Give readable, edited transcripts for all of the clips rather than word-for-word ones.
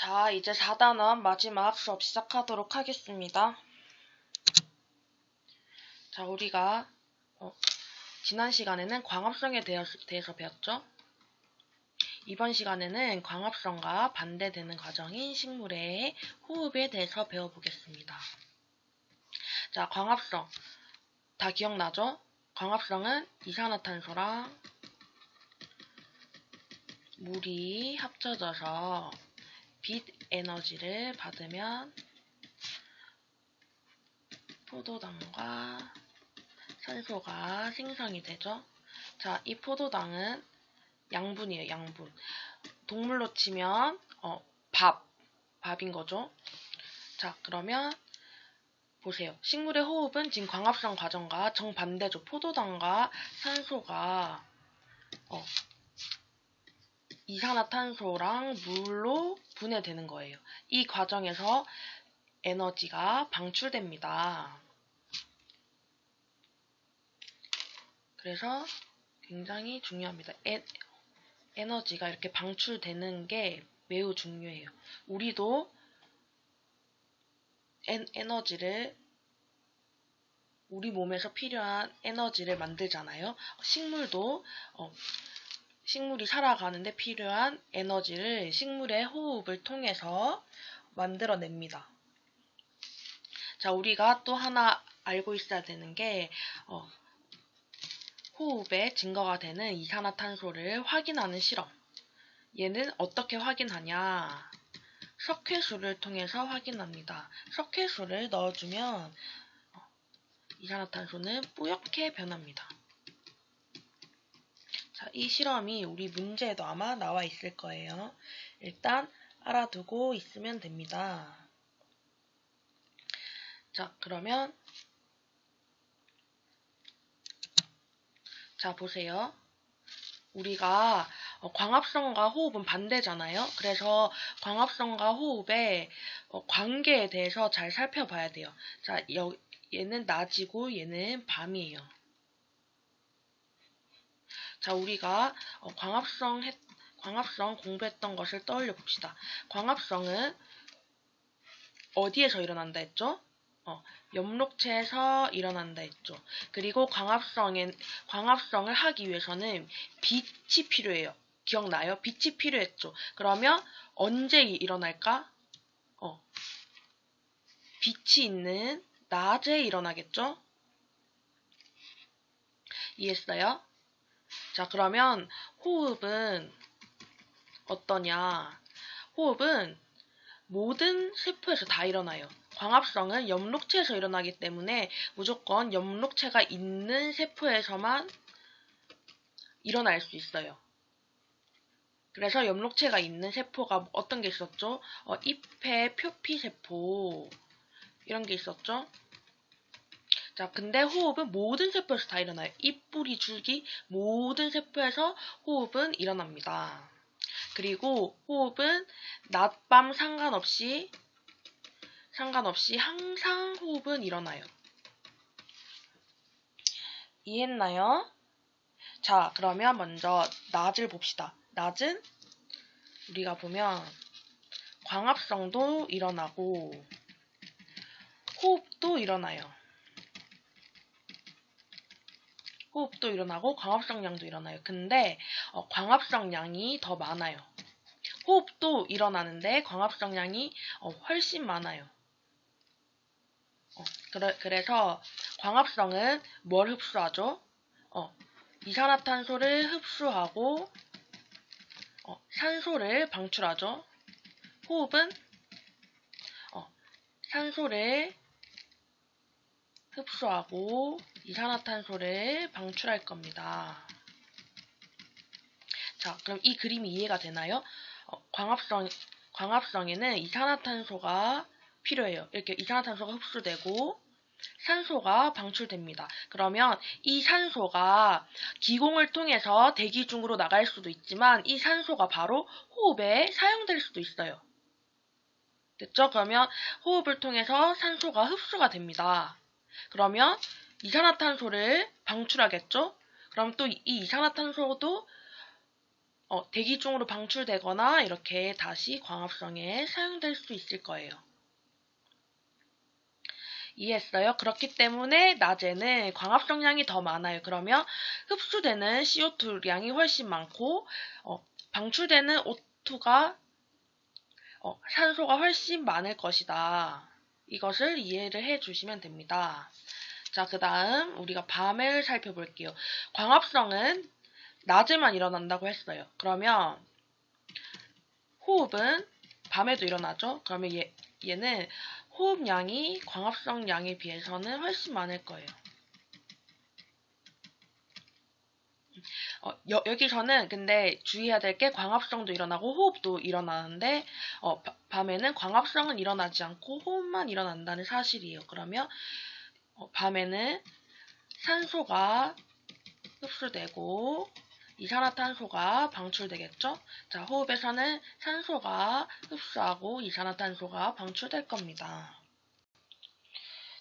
자, 이제 4단원 마지막 수업 시작하도록 하겠습니다. 자, 우리가 지난 시간에는 광합성에 대해서 배웠죠? 이번 시간에는 광합성과 반대되는 과정인 식물의 호흡에 대해서 배워보겠습니다. 자, 광합성. 다 기억나죠? 광합성은 이산화탄소랑 물이 합쳐져서 빛 에너지를 받으면 포도당과 산소가 생성이 되죠. 자, 이 포도당은 양분이에요, 양분. 동물로 치면 밥인 거죠. 자, 그러면 보세요. 식물의 호흡은 지금 광합성 과정과 정반대죠. 포도당과 산소가 이산화탄소랑 물로 분해되는 거예요. 이 과정에서 에너지가 방출됩니다. 그래서 굉장히 중요합니다. 에너지가 이렇게 방출되는 게 매우 중요해요. 우리도 에너지를 우리 몸에서 필요한 에너지를 만들잖아요. 식물도 식물이 살아가는데 필요한 에너지를 식물의 호흡을 통해서 만들어냅니다. 자, 우리가 또 하나 알고 있어야 되는 게 호흡의 증거가 되는 이산화탄소를 확인하는 실험. 얘는 어떻게 확인하냐? 석회수를 통해서 확인합니다. 석회수를 넣어주면 이산화탄소는 뿌옇게 변합니다. 자, 이 실험이 우리 문제에도 아마 나와 있을 거예요. 일단 알아두고 있으면 됩니다. 자, 그러면 자, 보세요. 우리가 광합성과 호흡은 반대잖아요. 그래서 광합성과 호흡의 관계에 대해서 잘 살펴봐야 돼요. 자, 얘는 낮이고 얘는 밤이에요. 자, 우리가 광합성 공부했던 것을 떠올려 봅시다. 광합성은 어디에서 일어난다 했죠? 엽록체에서 일어난다 했죠. 그리고 광합성을 하기 위해서는 빛이 필요해요. 기억나요? 빛이 필요했죠. 그러면 언제 일어날까? 빛이 있는 낮에 일어나겠죠? 이해했어요? 자, 그러면 호흡은 어떠냐? 호흡은 모든 세포에서 다 일어나요. 광합성은 엽록체에서 일어나기 때문에 무조건 엽록체가 있는 세포에서만 일어날 수 있어요. 그래서 엽록체가 있는 세포가 어떤 게 있었죠? 잎의 표피세포 이런 게 있었죠. 자, 근데 호흡은 모든 세포에서 다 일어나요. 잎, 뿌리, 줄기 모든 세포에서 호흡은 일어납니다. 그리고 호흡은 낮, 밤 상관없이 항상 호흡은 일어나요. 이해했나요? 자, 그러면 먼저 낮을 봅시다. 낮은 우리가 보면 광합성도 일어나고 호흡도 일어나요. 호흡도 일어나고 광합성 양도 일어나요. 근데 광합성 양이 더 많아요. 호흡도 일어나는데 광합성 양이 훨씬 많아요. 그래서 광합성은 뭘 흡수하죠? 이산화탄소를 흡수하고 산소를 방출하죠. 호흡은 산소를 흡수하고 이산화탄소를 방출할 겁니다. 자, 그럼 이 그림이 이해가 되나요? 광합성에는 이산화탄소가 필요해요. 이렇게 이산화탄소가 흡수되고 산소가 방출됩니다. 그러면 이 산소가 기공을 통해서 대기 중으로 나갈 수도 있지만 이 산소가 바로 호흡에 사용될 수도 있어요. 됐죠? 그러면 호흡을 통해서 산소가 흡수가 됩니다. 그러면 이산화탄소를 방출하겠죠? 그럼 또 이 이산화탄소도 대기 중으로 방출되거나 이렇게 다시 광합성에 사용될 수 있을 거예요. 이해했어요? 그렇기 때문에 낮에는 광합성량이 더 많아요. 그러면 흡수되는 CO2량이 훨씬 많고 방출되는 O2가 산소가 훨씬 많을 것이다. 이것을 이해를 해주시면 됩니다. 자, 그 다음 우리가 밤을 살펴볼게요. 광합성은 낮에만 일어난다고 했어요. 그러면 호흡은 밤에도 일어나죠? 그러면 얘는 호흡량이 광합성량에 비해서는 훨씬 많을 거예요. 여기서는 근데 주의해야 될 게 광합성도 일어나고 호흡도 일어나는데 밤에는 광합성은 일어나지 않고 호흡만 일어난다는 사실이에요. 그러면 밤에는 산소가 흡수되고 이산화탄소가 방출되겠죠? 자, 호흡에서는 산소가 흡수하고 이산화탄소가 방출될 겁니다.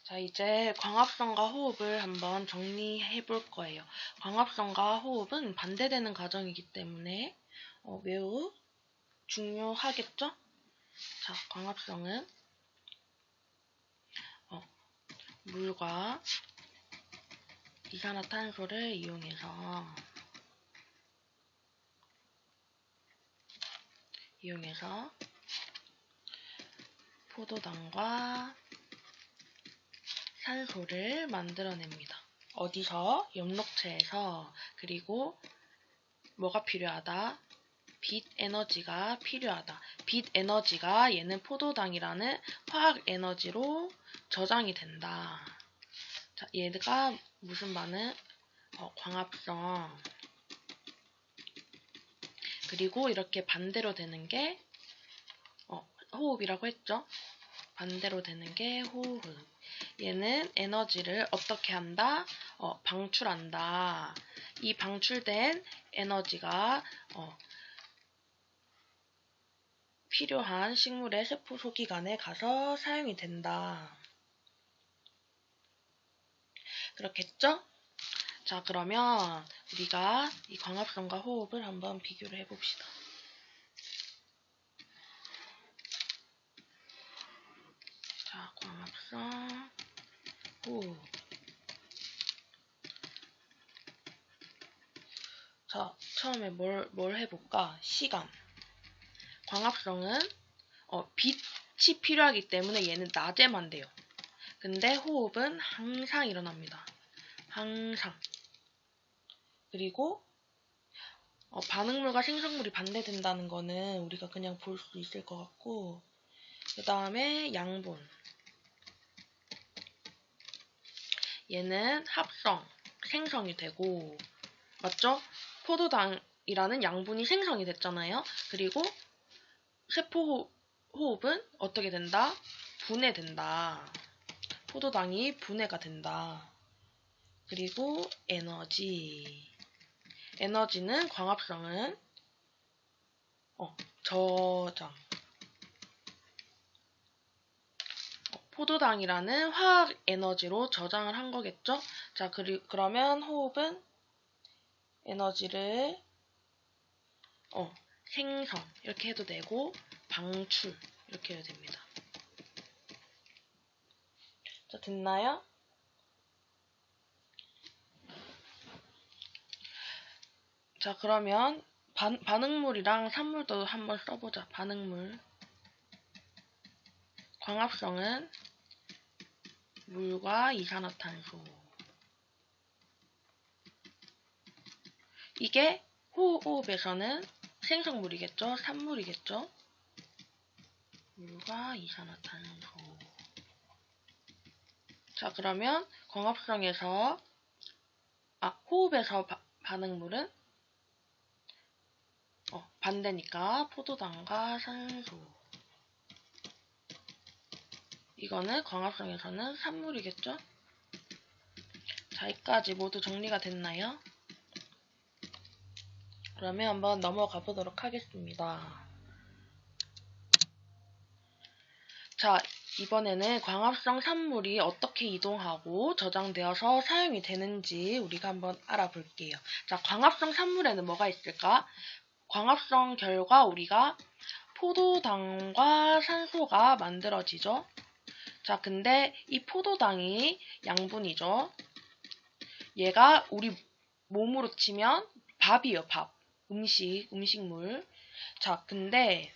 자, 이제 광합성과 호흡을 한번 정리해 볼 거예요. 광합성과 호흡은 반대되는 과정이기 때문에 매우 중요하겠죠? 자, 광합성은 물과 이산화탄소를 이용해서 포도당과 산소를 만들어냅니다. 어디서? 엽록체에서. 그리고 뭐가 필요하다? 빛 에너지가 필요하다. 빛 에너지가 얘는 포도당이라는 화학 에너지로 저장이 된다. 자, 얘가 무슨 반응? 광합성. 그리고 이렇게 반대로 되는 게 호흡이라고 했죠? 반대로 되는 게 호흡. 얘는 에너지를 어떻게 한다? 방출한다. 이 방출된 에너지가 필요한 식물의 세포 소기관에 가서 사용이 된다. 그렇겠죠? 자, 그러면 우리가 이 광합성과 호흡을 한번 비교를 해봅시다. 자, 광합성, 호흡. 자, 처음에 뭘 해볼까? 시간. 광합성은 빛이 필요하기 때문에 얘는 낮에만 돼요. 근데 호흡은 항상 일어납니다. 항상. 그리고 반응물과 생성물이 반대된다는 거는 우리가 그냥 볼 수 있을 것 같고, 그 다음에 양분. 얘는 합성, 생성이 되고, 맞죠? 포도당이라는 양분이 생성이 됐잖아요. 그리고 세포 호흡은 어떻게 된다? 분해된다. 포도당이 분해가 된다. 그리고 에너지는 광합성은 저장. 포도당이라는 화학 에너지로 저장을 한 거겠죠? 자, 그러면 호흡은 에너지를 생성 이렇게 해도 되고 방출 이렇게 해도 됩니다. 자, 됐나요? 자, 그러면 반응물이랑 산물도 한번 써보자. 반응물. 광합성은 물과 이산화탄소. 이게 호흡에서는 생성물이겠죠? 산물이겠죠? 물과 이산화탄소. 자, 그러면 광합성에서 호흡에서 반응물은 반대니까 포도당과 산소. 이거는 광합성에서는 산물이겠죠? 자, 여기까지 모두 정리가 됐나요? 그러면 한번 넘어가 보도록 하겠습니다. 자, 이번에는 광합성 산물이 어떻게 이동하고 저장되어서 사용이 되는지 우리가 한번 알아볼게요. 자, 광합성 산물에는 뭐가 있을까? 광합성 결과 우리가 포도당과 산소가 만들어지죠. 자, 근데 이 포도당이 양분이죠. 얘가 우리 몸으로 치면 밥이에요, 밥. 음식물. 자, 근데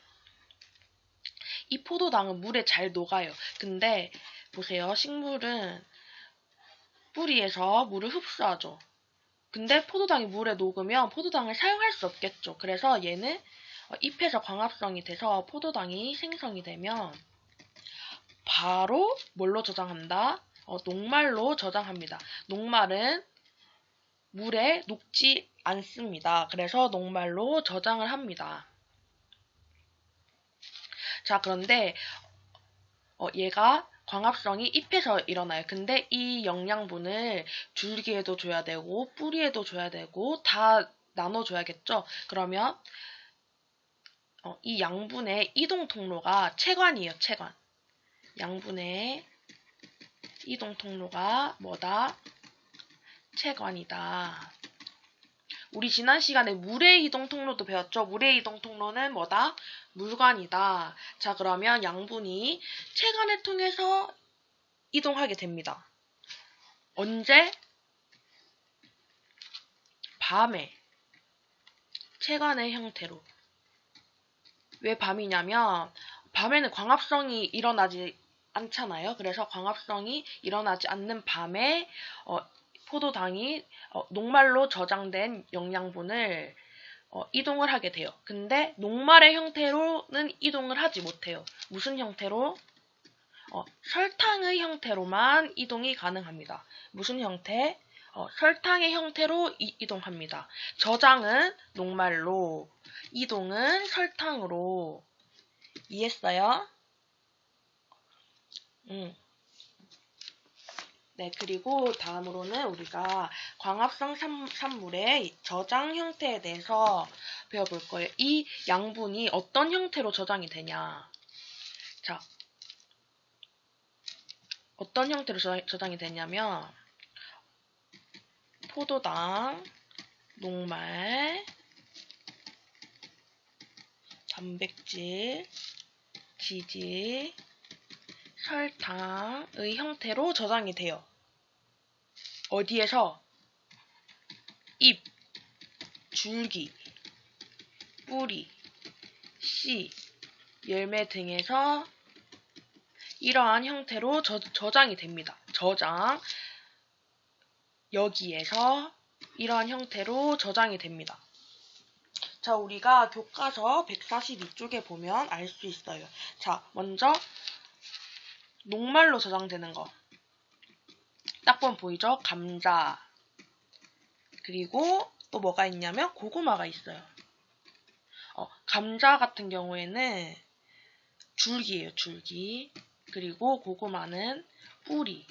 이 포도당은 물에 잘 녹아요. 근데 보세요. 식물은 뿌리에서 물을 흡수하죠. 근데 포도당이 물에 녹으면 포도당을 사용할 수 없겠죠. 그래서 얘는 잎에서 광합성이 돼서 포도당이 생성이 되면 바로 뭘로 저장한다? 녹말로 저장합니다. 녹말은 물에 녹지 않습니다. 그래서 녹말로 저장을 합니다. 자, 그런데 얘가 광합성이 잎에서 일어나요. 근데 이 영양분을 줄기에도 줘야 되고 뿌리에도 줘야 되고 다 나눠줘야겠죠. 그러면 이 양분의 이동 통로가 체관이에요. 체관. 양분의 이동 통로가 뭐다? 체관이다. 우리 지난 시간에 물의 이동 통로도 배웠죠? 물의 이동 통로는 뭐다? 물관이다. 자, 그러면 양분이 체관을 통해서 이동하게 됩니다. 언제? 밤에. 체관의 형태로. 왜 밤이냐면 밤에는 광합성이 일어나지 않잖아요. 그래서 광합성이 일어나지 않는 밤에 포도당이 녹말로 저장된 영양분을 이동을 하게 돼요. 근데 녹말의 형태로는 이동을 하지 못해요. 무슨 형태로? 설탕의 형태로만 이동이 가능합니다. 무슨 형태? 설탕의 형태로 이동합니다. 저장은 녹말로, 이동은 설탕으로. 이해했어요? 네, 그리고 다음으로는 우리가 광합성 산물의 저장 형태에 대해서 배워볼 거예요. 이 양분이 어떤 형태로 저장이 되냐. 자, 어떤 형태로 저장이 되냐면 포도당, 녹말, 단백질, 지질, 설탕의 형태로 저장이 돼요. 어디에서? 잎, 줄기, 뿌리, 씨, 열매 등에서 이러한 형태로 저장이 됩니다. 저장. 여기에서 이러한 형태로 저장이 됩니다. 자, 우리가 교과서 142쪽에 보면 알 수 있어요. 자, 먼저 녹말로 저장되는 거. 딱 보면 보이죠? 감자. 그리고 또 뭐가 있냐면 고구마가 있어요. 감자 같은 경우에는 줄기예요, 줄기. 그리고 고구마는 뿌리.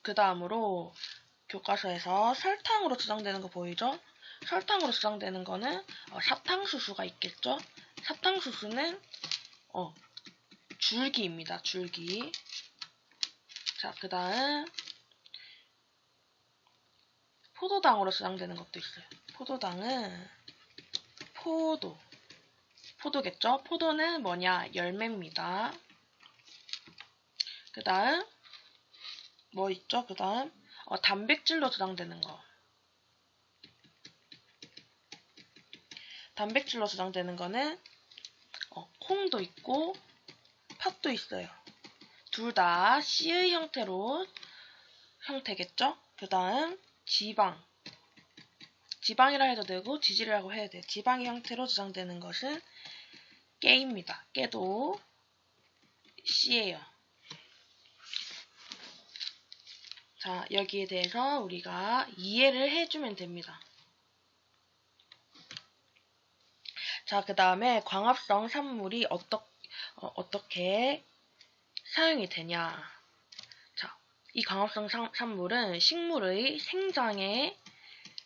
그 다음으로 교과서에서 설탕으로 저장되는 거 보이죠? 설탕으로 저장되는 거는 사탕수수가 있겠죠? 사탕수수는 줄기입니다, 줄기. 자, 그 다음 포도당으로 저장되는 것도 있어요. 포도당은 포도겠죠? 포도는 뭐냐? 열매입니다. 그 다음 뭐 있죠? 그 다음 단백질로 저장되는 거. 단백질로 저장되는 거는 콩도 있고 팥도 있어요. 둘 다 C의 형태겠죠? 그 다음 지방이라 해도 되고 지질이라고 해야 돼요. 지방의 형태로 저장되는 것은 깨입니다. 깨도 C예요. 자, 여기에 대해서 우리가 이해를 해주면 됩니다. 자, 그 다음에 광합성 산물이 어떻게 사용이 되냐. 자, 이 광합성 산물은 식물의 생장에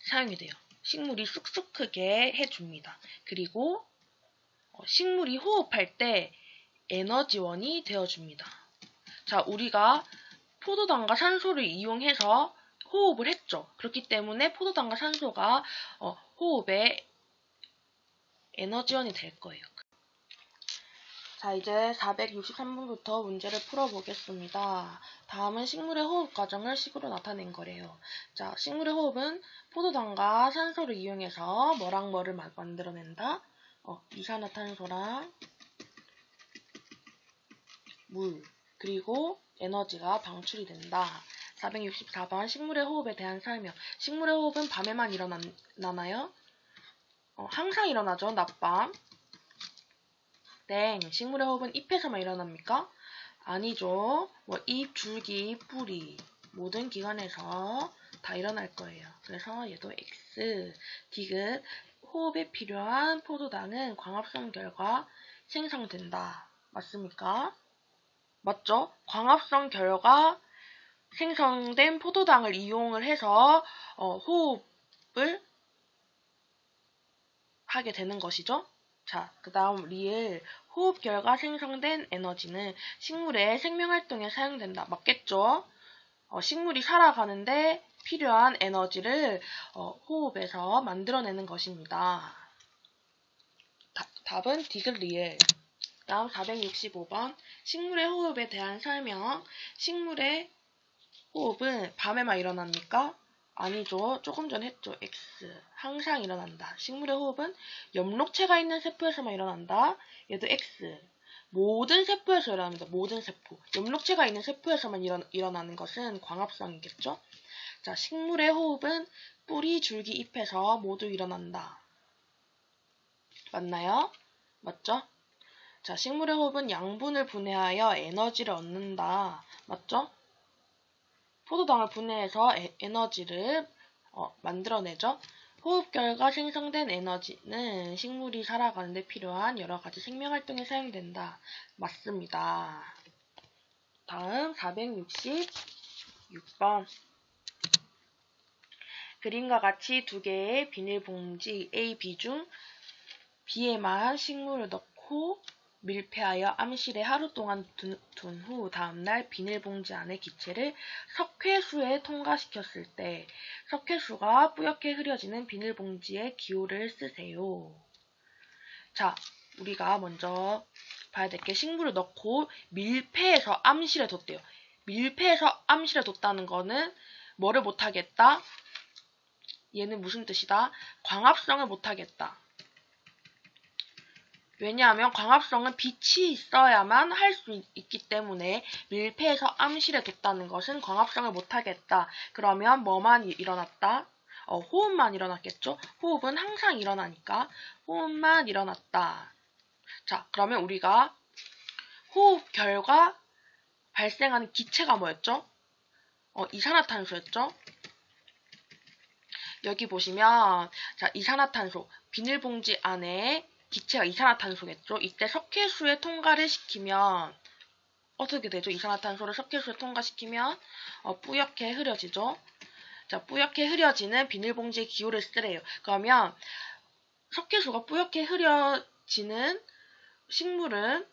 사용이 돼요. 식물이 쑥쑥 크게 해줍니다. 그리고 식물이 호흡할 때 에너지원이 되어줍니다. 자, 우리가 포도당과 산소를 이용해서 호흡을 했죠. 그렇기 때문에 포도당과 산소가 호흡의 에너지원이 될 거예요. 자, 이제 463번부터 문제를 풀어보겠습니다. 다음은 식물의 호흡 과정을 식으로 나타낸 거래요. 자, 식물의 호흡은 포도당과 산소를 이용해서 뭐랑 뭐를 만들어낸다? 이산화탄소랑 물, 그리고 에너지가 방출이 된다. 464번 식물의 호흡에 대한 설명. 식물의 호흡은 밤에만 일어나나요? 항상 일어나죠. 낮밤. 땡. 식물의 호흡은 잎에서만 일어납니까? 아니죠. 잎, 줄기, 뿌리 모든 기관에서 다 일어날 거예요. 그래서 얘도 X. 디귿. 호흡에 필요한 포도당은 광합성 결과 생성된다. 맞습니까? 맞죠? 광합성 결과 생성된 포도당을 이용을 해서 호흡을 하게 되는 것이죠. 자, 그 다음 리을. 호흡 결과 생성된 에너지는 식물의 생명활동에 사용된다. 맞겠죠? 식물이 살아가는데 필요한 에너지를 호흡에서 만들어내는 것입니다. 답은 디귿 리을. 다음 465번 식물의 호흡에 대한 설명. 식물의 호흡은 밤에만 일어납니까? 아니죠. 조금 전 했죠. X. 항상 일어난다. 식물의 호흡은 엽록체가 있는 세포에서만 일어난다. 얘도 X. 모든 세포에서 일어납니다. 모든 세포. 엽록체가 있는 세포에서만 일어나는 것은 광합성이겠죠. 자, 식물의 호흡은 뿌리, 줄기, 잎에서 모두 일어난다. 맞나요? 맞죠? 자, 식물의 호흡은 양분을 분해하여 에너지를 얻는다. 맞죠? 포도당을 분해해서 에너지를 만들어내죠. 호흡 결과 생성된 에너지는 식물이 살아가는 데 필요한 여러 가지 생명활동에 사용된다. 맞습니다. 다음 466번. 그림과 같이 두 개의 비닐봉지 A, B 중 B에만 식물을 넣고 밀폐하여 암실에 하루 동안 둔 후 다음날 비닐봉지 안에 기체를 석회수에 통과시켰을 때 석회수가 뿌옇게 흐려지는 비닐봉지에 기호를 쓰세요. 자, 우리가 먼저 봐야 될 게 식물을 넣고 밀폐해서 암실에 뒀대요. 밀폐해서 암실에 뒀다는 거는 뭐를 못하겠다? 얘는 무슨 뜻이다? 광합성을 못하겠다. 왜냐하면 광합성은 빛이 있어야만 할 수 있기 때문에 밀폐해서 암실에 뒀다는 것은 광합성을 못하겠다. 그러면 뭐만 일어났다? 호흡만 일어났겠죠? 호흡은 항상 일어나니까 호흡만 일어났다. 자, 그러면 우리가 호흡 결과 발생하는 기체가 뭐였죠? 이산화탄소였죠? 여기 보시면 자, 이산화탄소 비닐봉지 안에 기체가 이산화탄소겠죠. 이때 석회수에 통과를 시키면 어떻게 되죠? 이산화탄소를 석회수에 통과시키면 뿌옇게 흐려지죠. 자, 뿌옇게 흐려지는 비닐봉지에 기호를 쓰래요. 그러면 석회수가 뿌옇게 흐려지는 식물은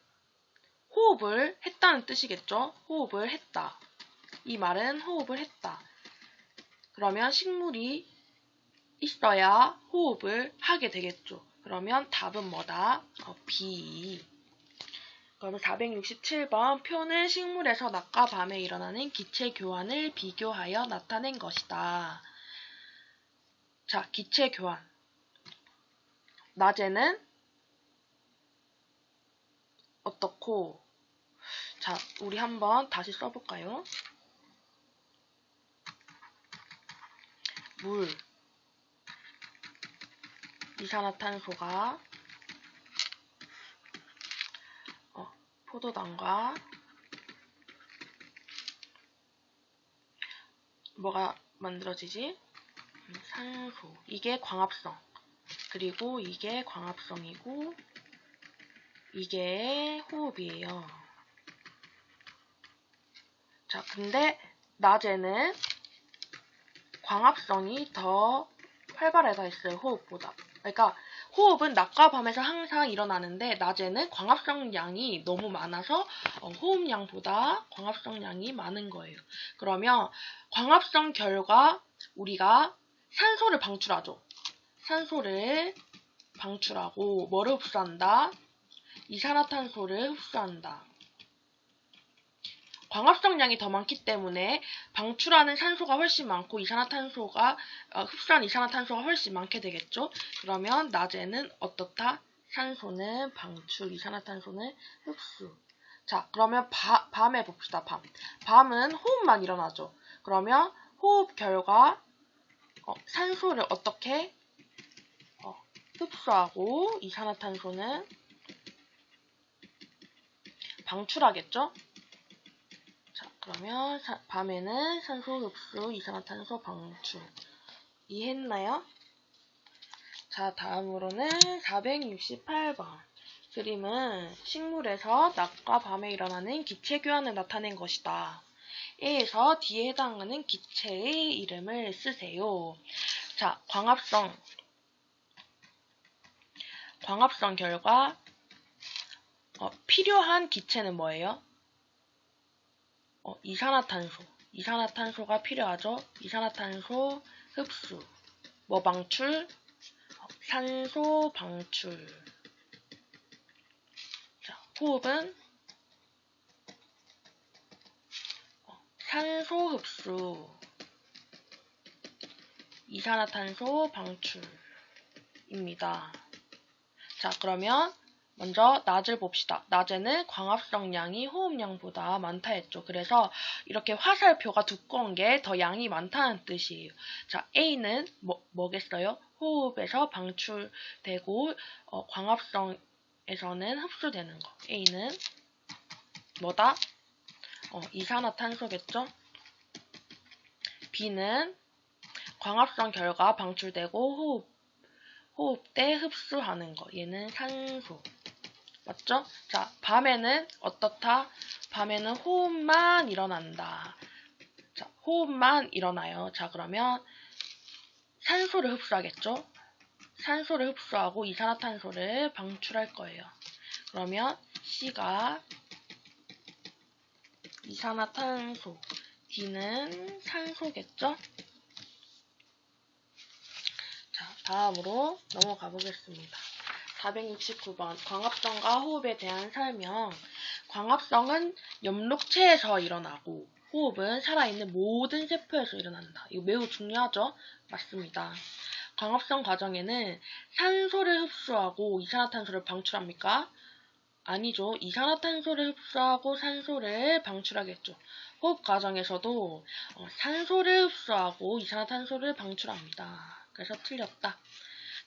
호흡을 했다는 뜻이겠죠. 호흡을 했다. 이 말은 호흡을 했다. 그러면 식물이 있어야 호흡을 하게 되겠죠. 그러면 답은 뭐다? B. 그러면 467번 표는 식물에서 낮과 밤에 일어나는 기체 교환을 비교하여 나타낸 것이다. 자, 기체 교환. 낮에는 어떻고? 자, 우리 한번 다시 써볼까요? 물. 이산화탄소가 포도당과 뭐가 만들어지지? 산소. 이게 광합성. 그리고 이게 광합성이고 이게 호흡이에요. 자, 근데 낮에는 광합성이 더 활발해져 있어요. 호흡보다. 그러니까 호흡은 낮과 밤에서 항상 일어나는데 낮에는 광합성 양이 너무 많아서 호흡량보다 광합성 양이 많은 거예요. 그러면 광합성 결과 우리가 산소를 방출하죠. 산소를 방출하고 뭐를 흡수한다? 이산화탄소를 흡수한다. 광합성량이 더 많기 때문에 방출하는 산소가 훨씬 많고 흡수한 이산화탄소가 훨씬 많게 되겠죠. 그러면 낮에는 어떻다? 산소는 방출, 이산화탄소는 흡수. 자, 그러면 밤에 봅시다. 밤은 호흡만 일어나죠. 그러면 호흡 결과 산소를 어떻게 흡수하고 이산화탄소는 방출하겠죠. 자, 그러면 밤에는 산소 흡수, 이산화탄소 방출. 이해했나요? 자, 다음으로는 468번. 그림은 식물에서 낮과 밤에 일어나는 기체 교환을 나타낸 것이다. A에서 D에 해당하는 기체의 이름을 쓰세요. 자, 광합성 결과 필요한 기체는 뭐예요? 이산화탄소가 필요하죠. 이산화탄소 흡수. 뭐 방출? 산소 방출. 자, 호흡은 산소 흡수. 이산화탄소 방출입니다. 자, 그러면 먼저 낮을 봅시다. 낮에는 광합성량이 호흡량보다 많다 했죠. 그래서 이렇게 화살표가 두꺼운 게 더 양이 많다는 뜻이에요. 자, A는 뭐겠어요? 호흡에서 방출되고 광합성에서는 흡수되는 거. A는 뭐다? 이산화탄소겠죠? B는 광합성 결과 방출되고 호흡 때 흡수하는 거. 얘는 산소. 맞죠? 자, 밤에는 어떻다? 밤에는 호흡만 일어난다. 자, 호흡만 일어나요. 자, 그러면 산소를 흡수하겠죠? 산소를 흡수하고 이산화탄소를 방출할 거예요. 그러면 C가 이산화탄소, D는 산소겠죠? 자, 다음으로 넘어가 보겠습니다. 469번 광합성과 호흡에 대한 설명. 광합성은 엽록체에서 일어나고 호흡은 살아있는 모든 세포에서 일어난다. 이거 매우 중요하죠? 맞습니다. 광합성 과정에는 산소를 흡수하고 이산화탄소를 방출합니까? 아니죠. 이산화탄소를 흡수하고 산소를 방출하겠죠. 호흡 과정에서도 산소를 흡수하고 이산화탄소를 방출합니다. 그래서 틀렸다.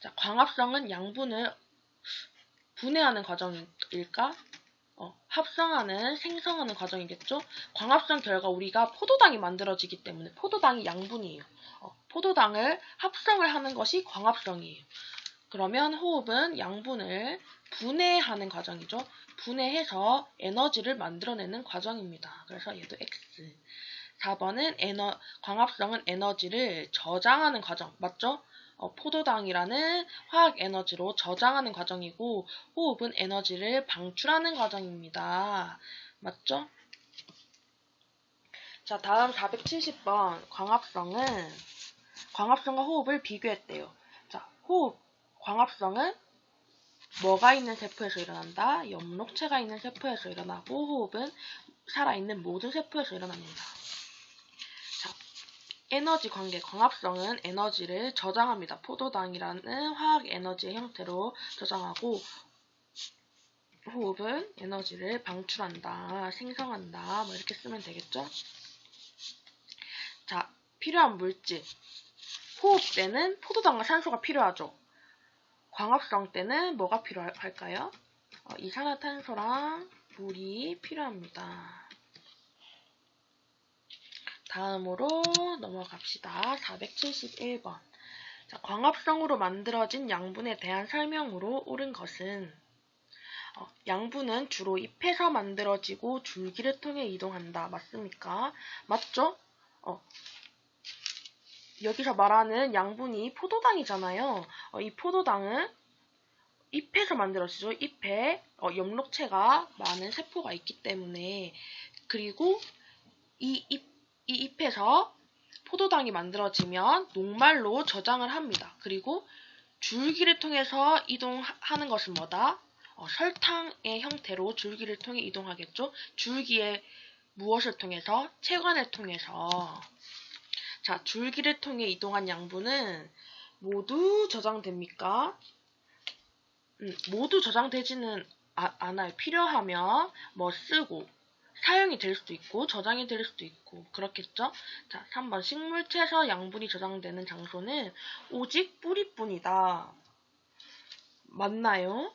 자, 광합성은 양분을 분해하는 과정일까? 합성하는, 생성하는 과정이겠죠? 광합성 결과 우리가 포도당이 만들어지기 때문에 포도당이 양분이에요. 포도당을 합성을 하는 것이 광합성이에요. 그러면 호흡은 양분을 분해하는 과정이죠. 분해해서 에너지를 만들어내는 과정입니다. 그래서 얘도 X. 4번은 광합성은 에너지를 저장하는 과정. 맞죠? 포도당이라는 화학 에너지로 저장하는 과정이고 호흡은 에너지를 방출하는 과정입니다. 맞죠? 자, 다음 470번 광합성과 호흡을 비교했대요. 자, 광합성은 뭐가 있는 세포에서 일어난다? 엽록체가 있는 세포에서 일어나고 호흡은 살아있는 모든 세포에서 일어납니다. 에너지 관계, 광합성은 에너지를 저장합니다. 포도당이라는 화학 에너지의 형태로 저장하고 호흡은 에너지를 방출한다, 생성한다, 뭐 이렇게 쓰면 되겠죠? 자, 필요한 물질. 호흡 때는 포도당과 산소가 필요하죠. 광합성 때는 뭐가 필요할까요? 이산화탄소랑 물이 필요합니다. 다음으로 넘어갑시다. 471번. 자, 광합성으로 만들어진 양분에 대한 설명으로 옳은 것은 양분은 주로 잎에서 만들어지고 줄기를 통해 이동한다. 맞습니까? 맞죠? 여기서 말하는 양분이 포도당이잖아요. 이 포도당은 잎에서 만들어지죠. 잎에 엽록체가 많은 세포가 있기 때문에. 그리고 이 잎에서 포도당이 만들어지면 녹말로 저장을 합니다. 그리고 줄기를 통해서 이동하는 것은 뭐다? 설탕의 형태로 줄기를 통해 이동하겠죠. 줄기에 무엇을 통해서? 체관을 통해서. 자, 줄기를 통해 이동한 양분은 모두 저장됩니까? 모두 저장되지는 않아요. 필요하면 뭐 쓰고 사용이 될 수도 있고 저장이 될 수도 있고 그렇겠죠? 자, 3번 식물체에서 양분이 저장되는 장소는 오직 뿌리뿐이다. 맞나요?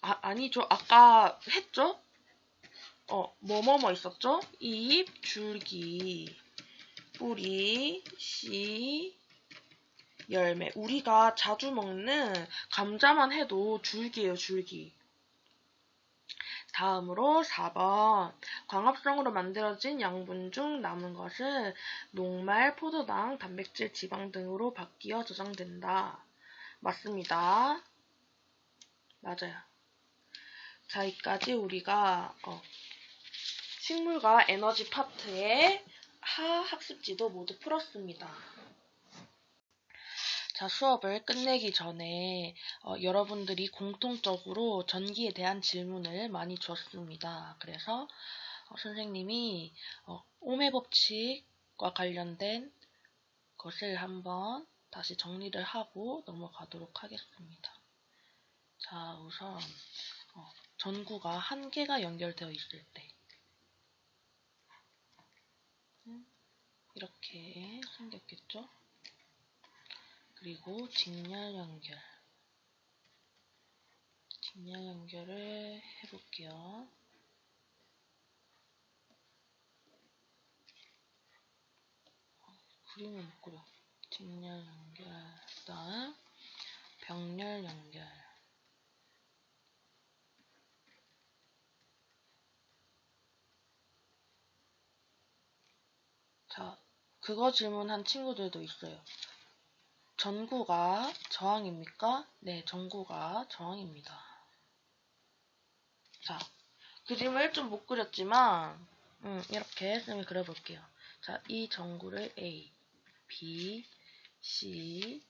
아니죠. 아까 했죠? 뭐뭐뭐 있었죠? 잎, 줄기, 뿌리, 씨, 열매. 우리가 자주 먹는 감자만 해도 줄기예요, 줄기. 다음으로 4번. 광합성으로 만들어진 양분 중 남은 것은 녹말, 포도당, 단백질, 지방 등으로 바뀌어 저장된다. 맞습니다. 맞아요. 자, 여기까지 우리가 식물과 에너지 파트의 학습지도 모두 풀었습니다. 자, 수업을 끝내기 전에 여러분들이 공통적으로 전기에 대한 질문을 많이 주었습니다. 그래서 선생님이 오메 법칙과 관련된 것을 한번 다시 정리를 하고 넘어가도록 하겠습니다. 자, 우선 전구가 한 개가 연결되어 있을 때 이렇게 생겼겠죠? 그리고 직렬 연결을 해볼게요. 그림을 못 그려. 직렬 연결, 그다음 병렬 연결. 자, 그거 질문한 친구들도 있어요. 전구가 저항입니까? 네, 전구가 저항입니다. 자, 그림을 좀 못 그렸지만 이렇게 쌤이 그려볼게요. 자, 이 전구를 A, B, C,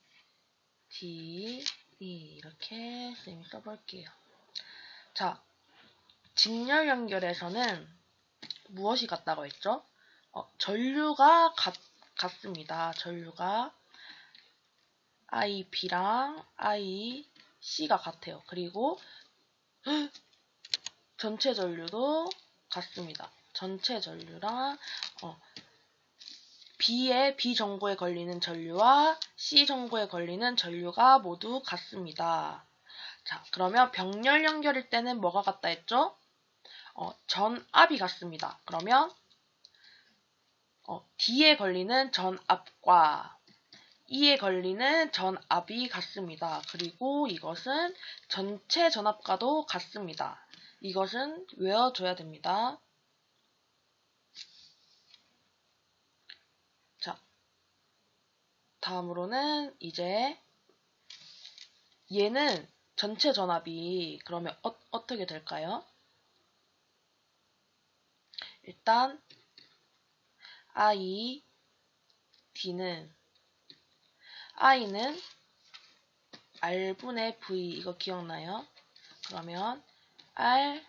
D, E 이렇게 쌤이 써볼게요. 자, 직렬 연결에서는 무엇이 같다고 했죠? 전류가 같습니다. 전류가 IB랑 IC가 같아요. 그리고 전체 전류도 같습니다. 전체 전류랑 B 전구에 걸리는 전류와 C 전구에 걸리는 전류가 모두 같습니다. 자, 그러면 병렬 연결일 때는 뭐가 같다 했죠? 전압이 같습니다. 그러면 D에 걸리는 전압과 E에 걸리는 전압이 같습니다. 그리고 이것은 전체 전압과도 같습니다. 이것은 외워줘야 됩니다. 자, 다음으로는 이제 얘는 전체 전압이 그러면 어떻게 될까요? 일단 I는 R분의 V 이거 기억나요? 그러면 R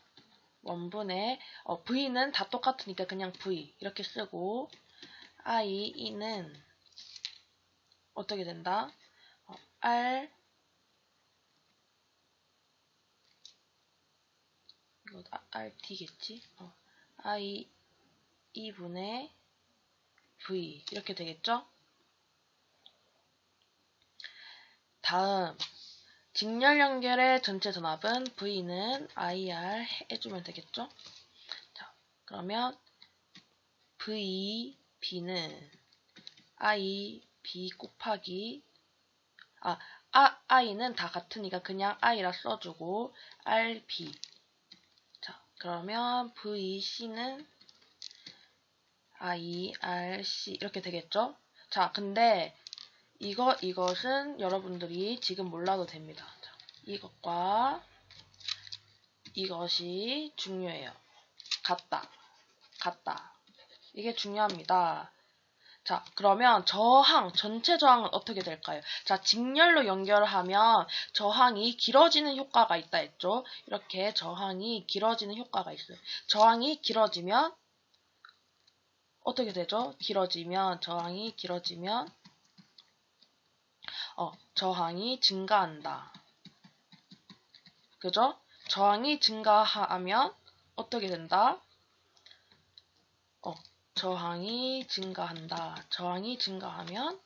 1분의 V는 다 똑같으니까 그냥 V 이렇게 쓰고 E는 어떻게 된다? R 이거 RT겠지? I 2분의 V 이렇게 되겠죠? 다음 직렬 연결의 전체 전압은 V는 IR 해주면 되겠죠? 자, 그러면 VB는 IB 곱하기 I는 다 같으니까 그냥 I라 써주고 RB. 자, 그러면 VC는 IRC 이렇게 되겠죠? 자, 근데 이것은 여러분들이 지금 몰라도 됩니다. 자, 이것과 이것이 중요해요. 같다. 이게 중요합니다. 자, 그러면 저항, 전체 저항은 어떻게 될까요? 자, 직렬로 연결하면 저항이 길어지는 효과가 있다 했죠? 이렇게 저항이 길어지는 효과가 있어요. 저항이 길어지면 어떻게 되죠? 저항이 길어지면 저항이 증가한다. 그죠? 저항이 증가하면 어떻게 된다? 저항이 증가한다. 저항이 증가하면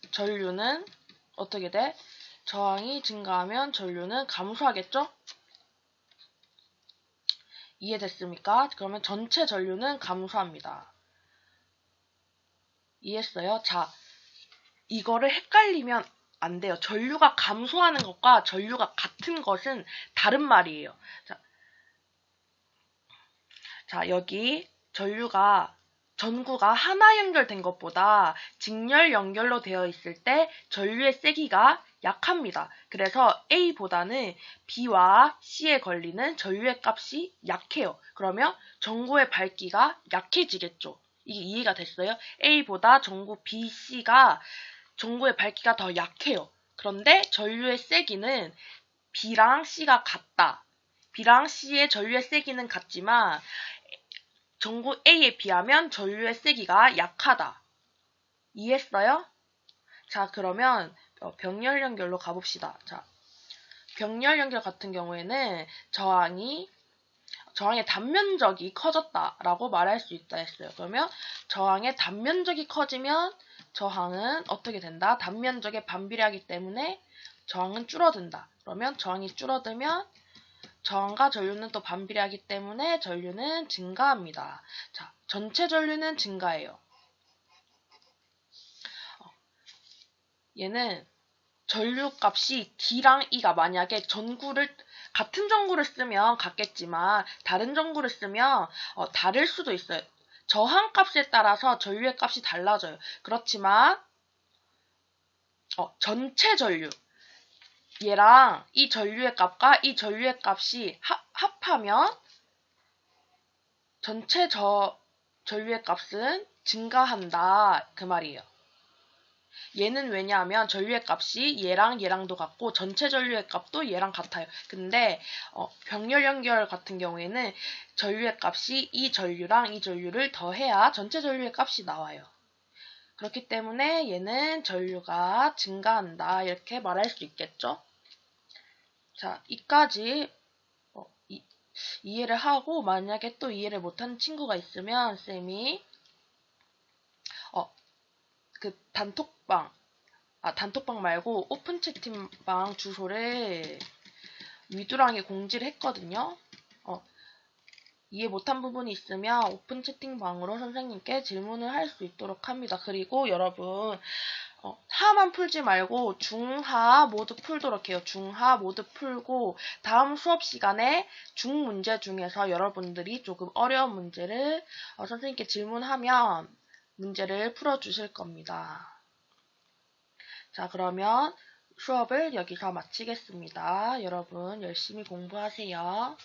전류는 어떻게 돼? 저항이 증가하면 전류는 감소하겠죠? 이해됐습니까? 그러면 전체 전류는 감소합니다. 이해했어요? 자, 이거를 헷갈리면 안 돼요. 전류가 감소하는 것과 전류가 같은 것은 다른 말이에요. 자, 여기 전구가 하나 연결된 것보다 직렬 연결로 되어 있을 때 전류의 세기가 약합니다. 그래서 A보다는 B와 C에 걸리는 전류의 값이 약해요. 그러면 전구의 밝기가 약해지겠죠. 이게 이해가 됐어요? A보다 전구 B, C가 전구의 밝기가 더 약해요. 그런데 전류의 세기는 B랑 C가 같다. B랑 C의 전류의 세기는 같지만 전구 A에 비하면 전류의 세기가 약하다. 이해했어요? 자, 그러면 병렬 연결로 가봅시다. 자, 병렬 연결 같은 경우에는 저항의 단면적이 커졌다라고 말할 수 있다 했어요. 그러면 저항의 단면적이 커지면 저항은 어떻게 된다? 단면적에 반비례하기 때문에 저항은 줄어든다. 그러면 저항이 줄어들면 저항과 전류는 또 반비례하기 때문에 전류는 증가합니다. 자, 전체 전류는 증가해요. 얘는 전류 값이 D랑 E가 만약에 같은 전구를 쓰면 같겠지만 다른 전구를 쓰면 다를 수도 있어요. 저항 값에 따라서 전류의 값이 달라져요. 그렇지만 전체 전류 얘랑 이 전류의 값과 이 전류의 값이 합하면 전체 전류의 값은 증가한다 그 말이에요. 얘는 왜냐하면 전류의 값이 얘랑도 같고 전체 전류의 값도 얘랑 같아요. 근데 병렬 연결 같은 경우에는 전류의 값이 이 전류랑 이 전류를 더해야 전체 전류의 값이 나와요. 그렇기 때문에 얘는 전류가 증가한다 이렇게 말할 수 있겠죠. 자, 이까지 이해를 하고 만약에 또 이해를 못하는 친구가 있으면 쌤이 그 단톡방 말고 오픈 채팅방 주소를 위두랑에 공지를 했거든요. 이해 못한 부분이 있으면 오픈 채팅방으로 선생님께 질문을 할 수 있도록 합니다. 그리고 여러분 하만 풀지 말고 중하 모두 풀도록 해요. 중하 모두 풀고 다음 수업 시간에 중 문제 중에서 여러분들이 조금 어려운 문제를 선생님께 질문하면 문제를 풀어주실 겁니다. 자, 그러면 수업을 여기서 마치겠습니다. 여러분 열심히 공부하세요.